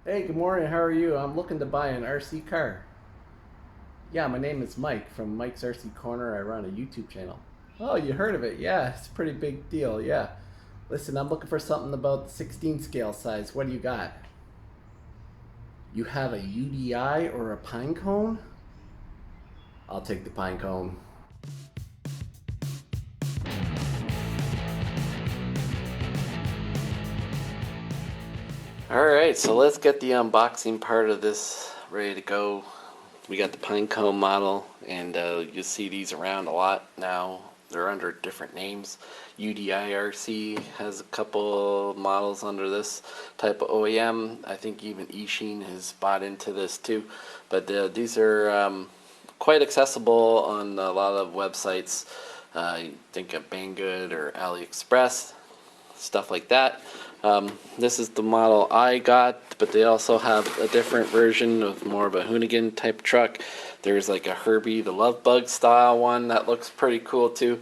Hey, good morning. How are you? I'm looking to buy an RC car. Yeah, my name is Mike from Mike's RC Corner. I run a YouTube channel. Oh, you heard of it? Yeah, it's a pretty big deal. Yeah. Listen, I'm looking for something about the 16 scale size. What do you got? You have a UDI or a pine cone? I'll take the pine cone. Alright, so let's get the unboxing part of this ready to go. We got the PINECONE model, and you'll see these around a lot now. They're under different names. UDIRC has a couple models under this type of OEM. I think even Ishin has bought into this too. But these are quite accessible on a lot of websites. Think of Banggood or AliExpress, stuff like that. This is the model I got, but they also have a different version of more of a Hoonigan type truck. There's like a Herbie the Love Bug style one that looks pretty cool too.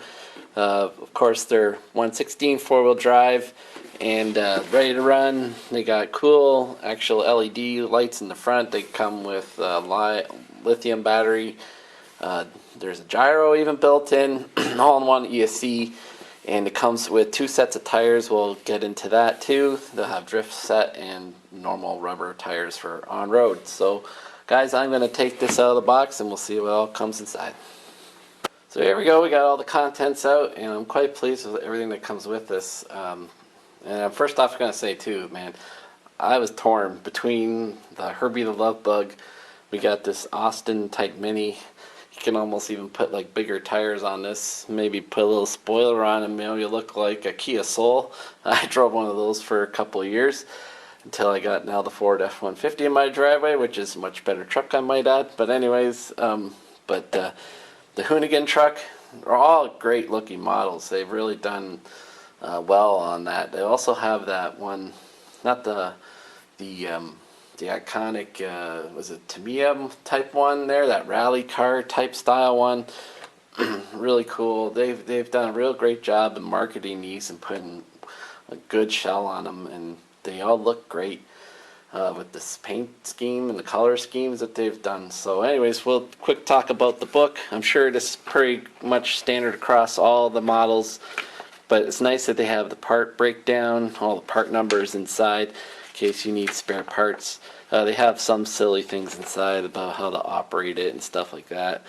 Of course, they're 116 four-wheel drive and ready to run. They got cool actual LED lights in the front. They come with lithium battery. There's a gyro even built in, all-in-one ESC. And it comes with 2 sets of tires. We'll get into that too. They'll have drift set and normal rubber tires for on-road. So guys, I'm going to take this out of the box and we'll see what all comes inside. So here we go. We got all the contents out and I'm quite pleased with everything that comes with this. And I'm first off going to say too, man, I was torn between the Herbie the Love Bug. We got this Austin type Mini. You can almost even put like bigger tires on this, maybe put a little spoiler on and maybe you look like a Kia Soul. I drove one of those for a couple of years until I got now the Ford F-150 in my driveway, which is a much better truck I might add. But anyways, the Hoonigan truck are all great looking models. They've really done well on that. They also have that one, not the iconic, was it Tamiya type one there, that rally car type style one. Really cool. They've done a real great job in marketing these and putting a good shell on them, and they all look great with this paint scheme and the color schemes that they've done. So anyways, we'll quick talk about the book. I'm sure this is pretty much standard across all the models, but it's nice that they have the part breakdown, all the part numbers inside, case you need spare parts. They have some silly things inside about how to operate it and stuff like that.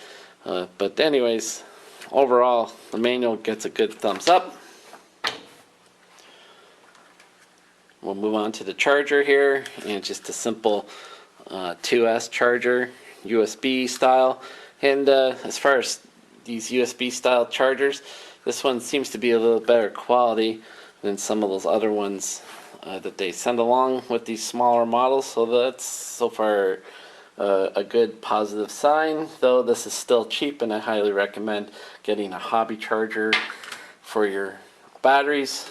But anyways, overall, the manual gets a good thumbs up. We'll move on to the charger here, and just a simple 2S charger, USB style. And as far as these USB style chargers, this one seems to be a little better quality than some of those other ones that they send along with these smaller models, so that's so far a good positive sign. Though this is still cheap, and I highly recommend getting a hobby charger for your batteries.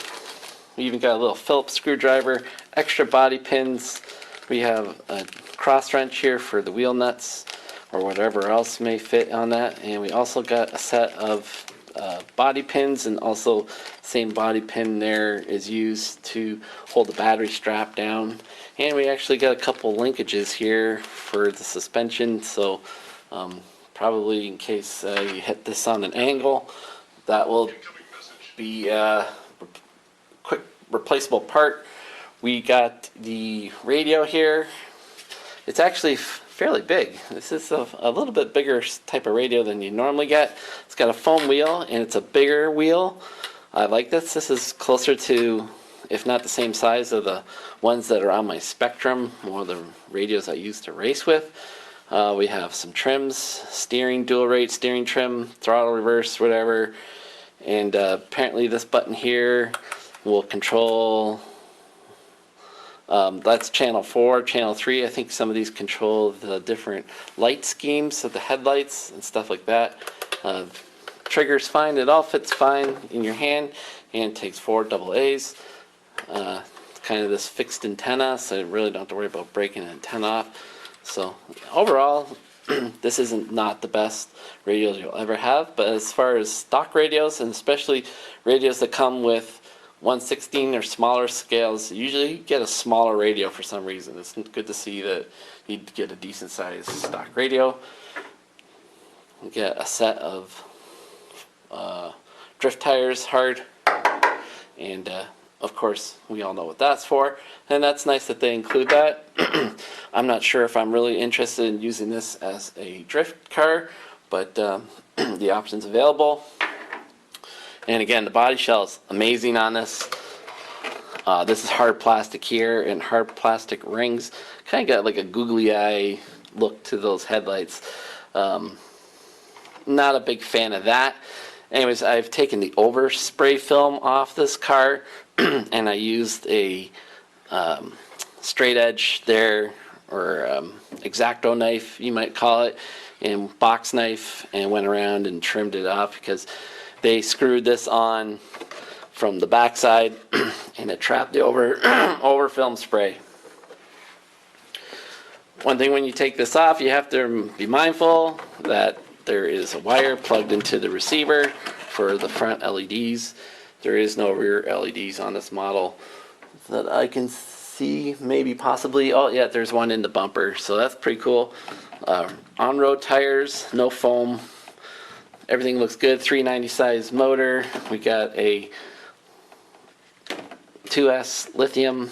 We even got a little Phillips screwdriver, extra body pins. We have a cross wrench here for the wheel nuts or whatever else may fit on that, and we also got a set of body pins, and also same body pin there is used to hold the battery strap down. And we actually got a couple linkages here for the suspension, so probably in case you hit this on an angle, that will be a quick replaceable part. We got the radio here. It's actually fairly big. This is a little bit bigger type of radio than you normally get. It's got a foam wheel and it's a bigger wheel. I like this. This is closer to, if not the same size of the ones that are on my Spectrum, one of the radios I used to race with. We have some trims, steering, dual rate steering trim, throttle reverse, whatever. And apparently this button here will control, that's channel 4, channel 3. I think some of these control the different light schemes of the headlights and stuff like that. Trigger's fine. It all fits fine in your hand, and takes 4 AA's. Kind of this fixed antenna, so you really don't have to worry about breaking an antenna off. So overall, this isn't not the best radios you'll ever have, but as far as stock radios, and especially radios that come with 1/16 or smaller scales, usually you get a smaller radio for some reason. It's good to see that you get a decent sized stock radio. You get a set of drift tires, hard, and of course we all know what that's for, and that's nice that they include that. I'm not sure if I'm really interested in using this as a drift car, but the option's available. And again, the body shell is amazing on this. This is hard plastic here and hard plastic rings. Kind of got like a googly eye look to those headlights. Not a big fan of that. Anyways, I've taken the overspray film off this car and I used a straight edge there, or X-Acto knife you might call it, and box knife, and went around and trimmed it off because they screwed this on from the backside and it trapped the over film spray. One thing when you take this off, you have to be mindful that there is a wire plugged into the receiver for the front LEDs. There is no rear LEDs on this model that I can see, maybe possibly. Oh yeah, there's one in the bumper, so that's pretty cool. On-road tires, no foam. Everything looks good. 390 size motor. We got a 2S lithium.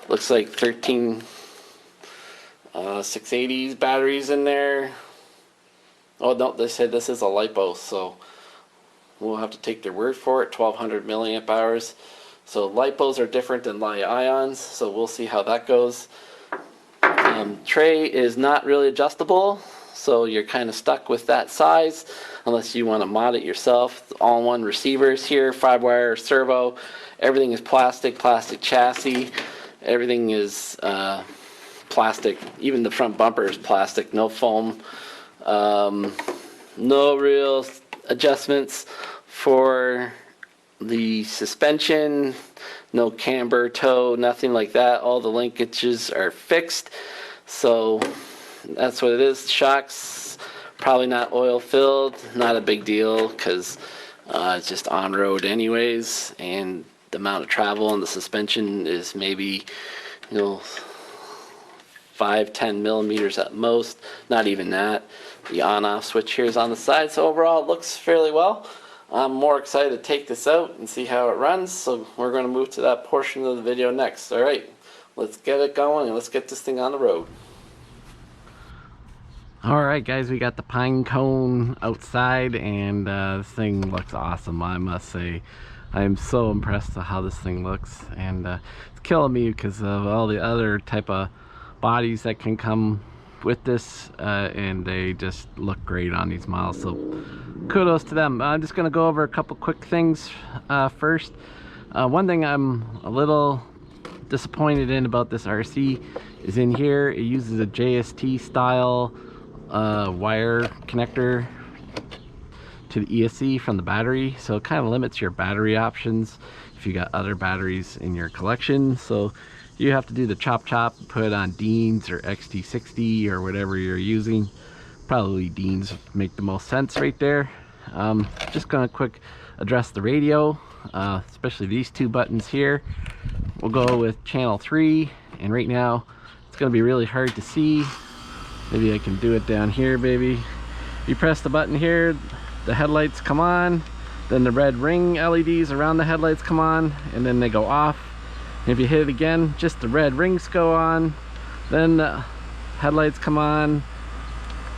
Looks like 13 680s batteries in there. Oh no, they said this is a LiPo, so we'll have to take their word for it. 1200 milliamp hours. So LiPos are different than Li-ions, so we'll see how that goes. Tray is not really adjustable, so you're kind of stuck with that size unless you want to mod it yourself. All-in-one receivers here, 5-wire servo. Everything is plastic chassis. Everything is plastic. Even the front bumper is plastic, no foam. No real adjustments for the suspension, no camber, toe, nothing like that. All the linkages are fixed, so that's what it is. Shocks, probably not oil filled, not a big deal because it's just on road anyways, and the amount of travel and the suspension is maybe, 5-10 millimeters at most, not even that. The on-off switch here is on the side, so overall it looks fairly well. I'm more excited to take this out and see how it runs, so we're going to move to that portion of the video next. Alright, let's get it going and let's get this thing on the road. Alright guys, we got the PINECONE outside, and this thing looks awesome, I must say. I am so impressed with how this thing looks, and it's killing me because of all the other type of bodies that can come with this, and they just look great on these models, so kudos to them. I'm just going to go over a couple quick things first. One thing I'm a little disappointed in about this RC is in here it uses a JST style wire connector to the ESC from the battery, so it kind of limits your battery options if you got other batteries in your collection. So you have to do the chop, put it on Dean's or XT60 or whatever you're using. Probably Dean's make the most sense right there. Just gonna quick address the radio, especially these two buttons here. We'll go with channel 3, and right now it's gonna be really hard to see. Maybe I can do it down here, baby. You press the button here, the headlights come on, then the red ring LEDs around the headlights come on, and then they go off. And if you hit it again, just the red rings go on, then the headlights come on,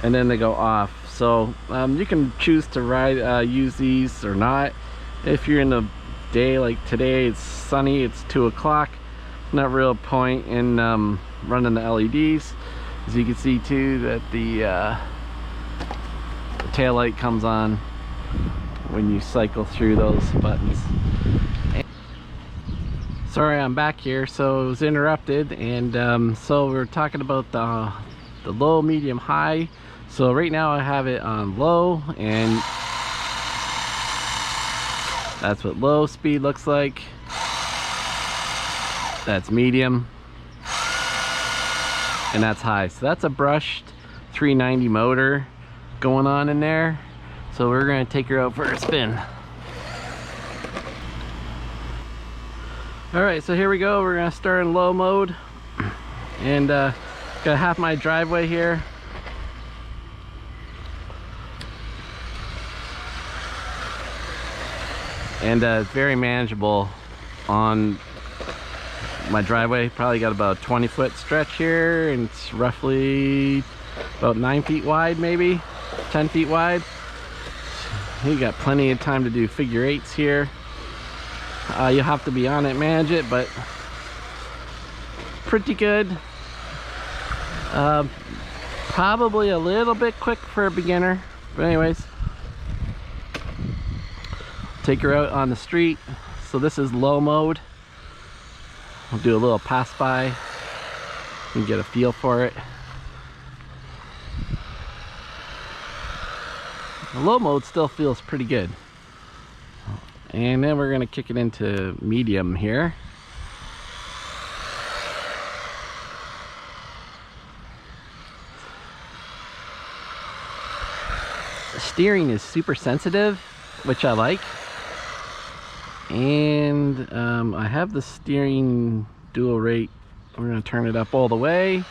and then they go off. So you can choose to use these or not. If you're in the day like today, it's sunny, it's 2 o'clock, not real point in running the LEDs. As you can see too, that the tail light comes on when you cycle through those buttons. Sorry, I'm back here, so it was interrupted, and so we're talking about the low, medium, high. So right now I have it on low, and that's what low speed looks like. That's medium, and that's high. So that's a brushed 390 motor going on in there. So we're going to take her out for a spin. All right, so here we go. We're gonna start in low mode, and got half my driveway here. And it's very manageable on my driveway. Probably got about a 20-foot stretch here, and it's roughly about 9 feet wide, maybe 10 feet wide. You got plenty of time to do figure eights here. You have to be on it, manage it, but pretty good. Probably a little bit quick for a beginner, but anyways, take her out on the street. So this is low mode. We'll do a little pass by and get a feel for it. The low mode still feels pretty good. And then we're gonna kick it into medium here. The steering is super sensitive, which I like. And I have the steering dual rate. We're gonna turn it up all the way.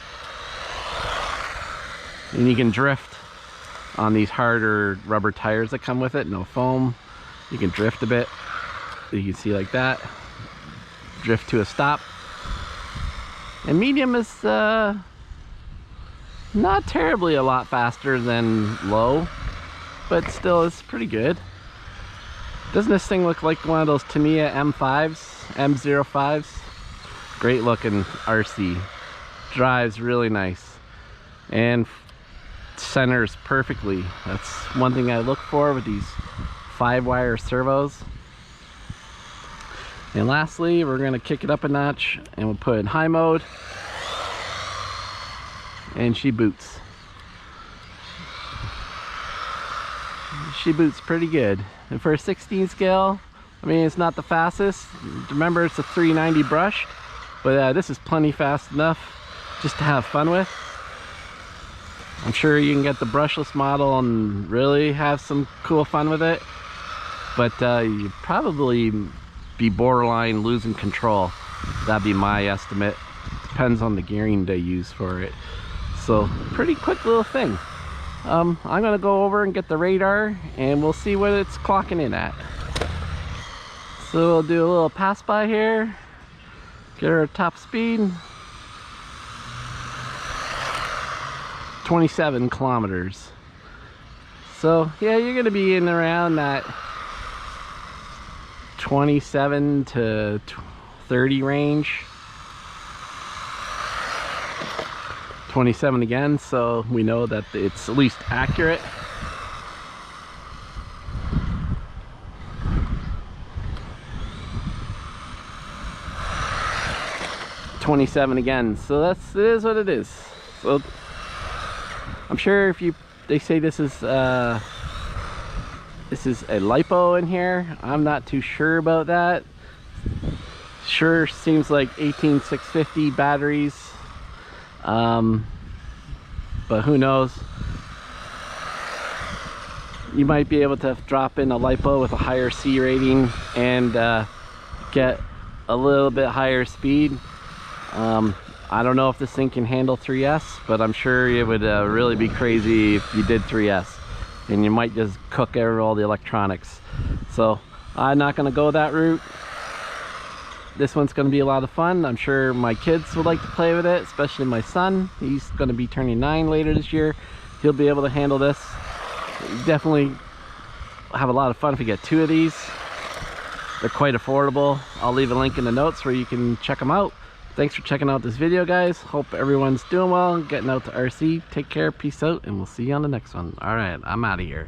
And you can drift on these harder rubber tires that come with it, no foam. You can drift a bit. You can see like that. Drift to a stop. And medium is not terribly a lot faster than low, but still is pretty good. Doesn't this thing look like one of those Tamiya M5s, M05s? Great looking RC. Drives really nice. And centers perfectly. That's one thing I look for with these 5-wire servos. And lastly, we're going to kick it up a notch and we'll put it in high mode. And she boots. She boots pretty good. And for a 16 scale, I mean, it's not the fastest. Remember, it's a 390 brushed, but this is plenty fast enough just to have fun with. I'm sure you can get the brushless model and really have some cool fun with it, but you'd probably be borderline losing control. That'd be my estimate. Depends on the gearing they use for it. So pretty quick little thing. I'm gonna go over and get the radar and we'll see what it's clocking in at. So we'll do a little pass by here, get her top speed. 27 kilometers. So yeah, you're gonna be in around that 27 to 30 range. 27 again, so we know that it's at least accurate. $27 again, so it is what it is. So I'm sure if they say this is a lipo in here. I'm not too sure about that. Sure seems like 18650 batteries. But who knows? You might be able to drop in a lipo with a higher C rating and get a little bit higher speed. I don't know if this thing can handle 3S, but I'm sure it would really be crazy if you did 3S, and you might just cook all the electronics. So I'm not going to go that route. This one's going to be a lot of fun. I'm sure my kids would like to play with it, especially my son. He's going to be turning 9 later this year. He'll be able to handle this. Definitely have a lot of fun if you get 2 of these. They're quite affordable. I'll leave a link in the notes where you can check them out. Thanks for checking out this video, guys. Hope everyone's doing well and getting out to RC. Take care, peace out, and we'll see you on the next one. All right, I'm out of here.